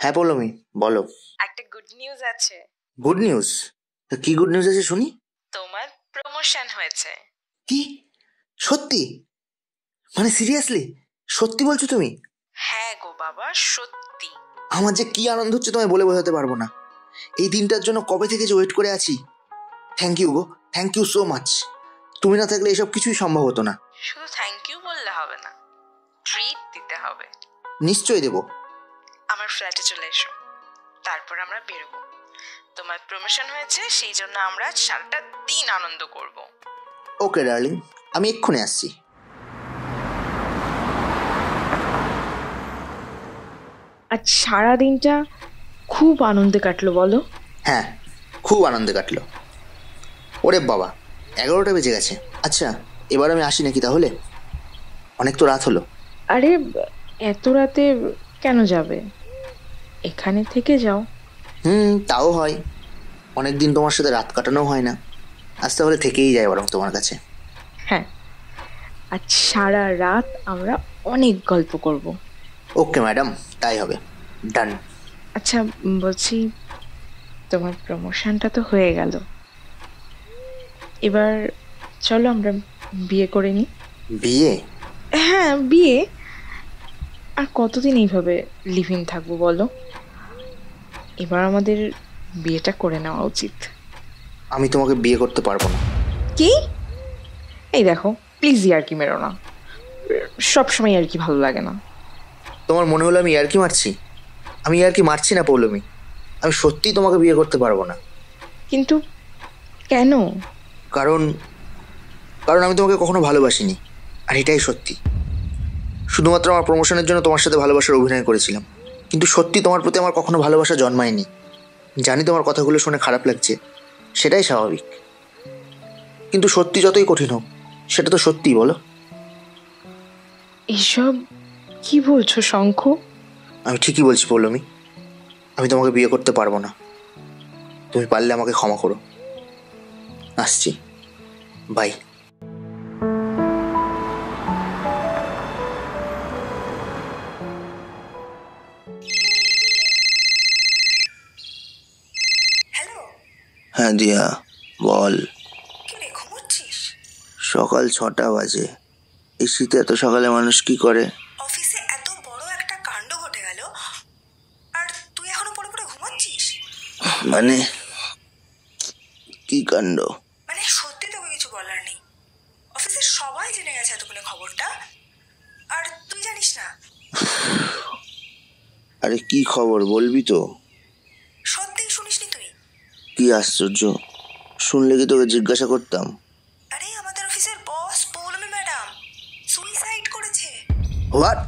হ্যাঁ পৌলমি, বলো। একটা গুড নিউজ আছে। Good news? কি গুড নিউজ আছে শুনি? তোমার প্রমোশন হয়েছে। কি? সত্যি? মানে সিরিয়াসলি? সত্যি বলছো তুমি? হ্যাঁ গো বাবা, সত্যি। আমার যে কি আনন্দ হচ্ছে তোমায় বলে বোঝাতে পারবো না। এই দিনটার জন্য কবে থেকে যে ওয়েট করে আছি। থ্যাংক ইউ গো, থ্যাংক ইউ সো মাচ। তুমি না থাকলে এসব কিছুই সম্ভব হতো না। শুধু থ্যাংক ইউ বললে হবে না, ট্রিট দিতে হবে। নিশ্চয়ই দেবো। আমার ফ্ল্যাটে চলে এসো, তারপর আমরা বেরোবো। তোমার প্রমোশন হয়েছে, সেই জন্য আমরা সারাটা দিন আনন্দ করব। ওকে ডার্লিং, আমি এক্ষুনি আসছি। আজ সারা দিনটা খুব আনন্দে কাটলো বলো? হ্যাঁ, খুব আনন্দে কাটলো। ওরে বাবা, 11টা বেজে গেছে। আচ্ছা, এবার আমি আসি নাকি তাহলে? অনেক তো রাত হলো। আরে এত রাতে কেন যাবে, এখানে থেকে যাও। তাও হয়। অনেকদিন তোমার সাথে রাত কাটানো হয় না। আজ তাহলে থেকেই যায় বরং তোমার কাছে। হ্যাঁ, আজ সারা রাত আমরা অনেক গল্প করব। ওকে ম্যাডাম, তাই হবে। ডান। আচ্ছা বলছি, তোমার প্রমোশনটা তো হয়ে গেল, এবার চলো আমরা বিয়ে করে নিই। বিয়ে? হ্যাঁ বিয়ে। আর কতদিন এইভাবে লিভ ইন থাকবো বলো? এবার আমাদের বিয়েটা করে নেওয়া উচিত। আমি তোমাকে বিয়ে করতে পারবো না। কি? এই দেখো প্লিজ ইয়ার্কি মেরো না, সবসময় ইয়ার্কি ভালো লাগে না। তোমার মনে হলো আমি ইয়ার্কি মারছি? আমি ইয়ার্কি মারছি না পৌলমি। আমি সত্যিই তোমাকে বিয়ে করতে পারবো না। কিন্তু কেন? কারণ কারণ আমি তোমাকে কখনো ভালোবাসিনি, আর এটাই সত্যি। শুধুমাত্র আমার প্রমোশনের জন্য তোমার সাথে ভালোবাসার অভিনয় করেছিলাম, কিন্তু সত্যি তোমার প্রতি আমার কখনো ভালোবাসা জন্মায়নি। জানি তোমার কথাগুলো শুনে খারাপ লাগছে, সেটাই স্বাভাবিক। কিন্তু সত্যি যতই কঠিন হোক, সেটা তো সত্যিই, বলো। এসব কি বলছো শঙ্খ? আমি ঠিকই বলছি পৌলমি, আমি তোমাকে বিয়ে করতে পারবো না। তুমি পারলে আমাকে ক্ষমা করো। আসছি, বাই। হ্যাঁ দিয়া, বল। সকাল 6টা বাজে। এই শীতে এত সকালে মানুষ কি করে? অফিসে এত বড় একটা কাণ্ড ঘটে গেল, আর তুই এখনো পড়ে পড়ে ঘুমাচ্ছিস? মানে কি কাণ্ড? মানে সত্যি তোকে কিছু বলার নেই। অফিসের সবাই জেনে গেছে এতক্ষণে খবরটা, আর তুই জানিস না? আরে কি খবর বলবি তো? সত্যি শুনিসনি তুই? কি আশ্চর্য, শুনলে কি তোকে জিজ্ঞাসা করতাম? আরে আমাদের অফিসের বস পৌলমী ম্যাডাম সুইসাইড করেছে। হোয়াট?